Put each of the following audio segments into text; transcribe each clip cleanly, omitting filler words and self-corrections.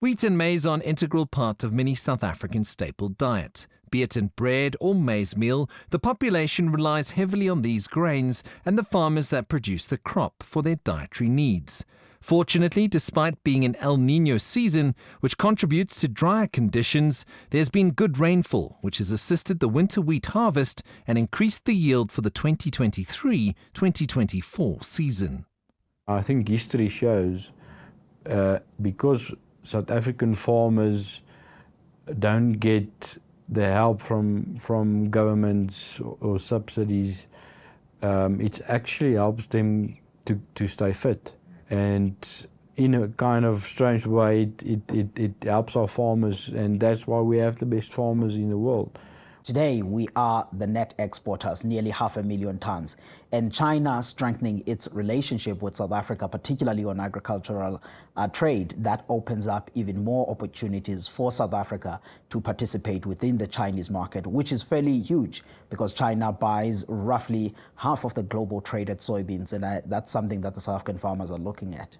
Wheat and maize are an integral part of many South African staple diet. Be it in bread or maize meal, the population relies heavily on these grains and the farmers that produce the crop for their dietary needs. Fortunately, despite being an El Nino season, which contributes to drier conditions, there's been good rainfall, which has assisted the winter wheat harvest and increased the yield for the 2023-2024 season. I think history shows because South African farmers don't get the help from governments or subsidies, it actually helps them to stay fit. And in a kind of strange way, it helps our farmers, and that's why we have the best farmers in the world. Today, we are the net exporters, nearly 500,000 tons. And China strengthening its relationship with South Africa, particularly on agricultural trade, that opens up even more opportunities for South Africa to participate within the Chinese market, which is fairly huge because China buys roughly half of the global traded soybeans, and that's something that the South African farmers are looking at.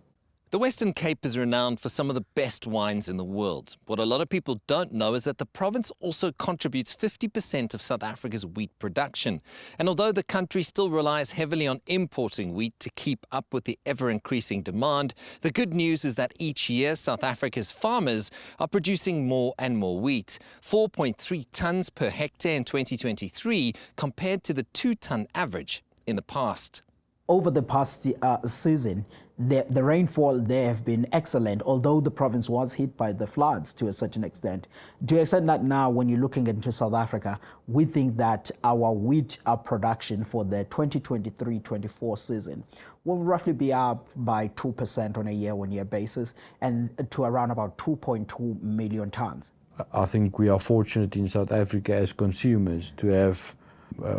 The Western Cape is renowned for some of the best wines in the world. What a lot of people don't know is that the province also contributes 50% of South Africa's wheat production. And although the country still relies heavily on importing wheat to keep up with the ever-increasing demand, the good news is that each year South Africa's farmers are producing more and more wheat. 4.3 tonnes per hectare in 2023 compared to the 2-ton average in the past. Over the past season, the rainfall there have been excellent, although the province was hit by the floods to a certain extent. To the extent that now, when you're looking into South Africa, we think that our wheat production for the 2023-24 season will roughly be up by 2% on a year-on-year basis and to around about 2.2 million tons. I think we are fortunate in South Africa as consumers to have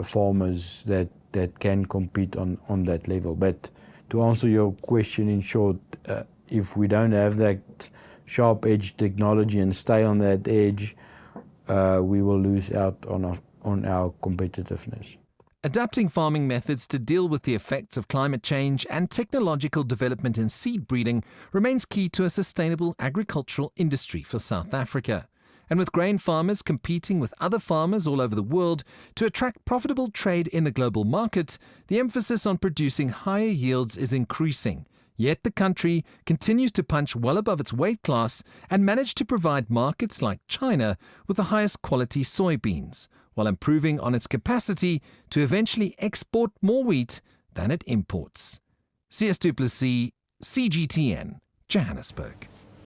farmers that can compete on that level. But to answer your question in short, if we don't have that sharp edge technology and stay on that edge, we will lose out on our competitiveness. Adapting farming methods to deal with the effects of climate change and technological development in seed breeding remains key to a sustainable agricultural industry for South Africa. And with grain farmers competing with other farmers all over the world to attract profitable trade in the global market, the emphasis on producing higher yields is increasing. Yet the country continues to punch well above its weight class and manage to provide markets like China with the highest quality soybeans, while improving on its capacity to eventually export more wheat than it imports. CS Du Plessis, CGTN, Johannesburg.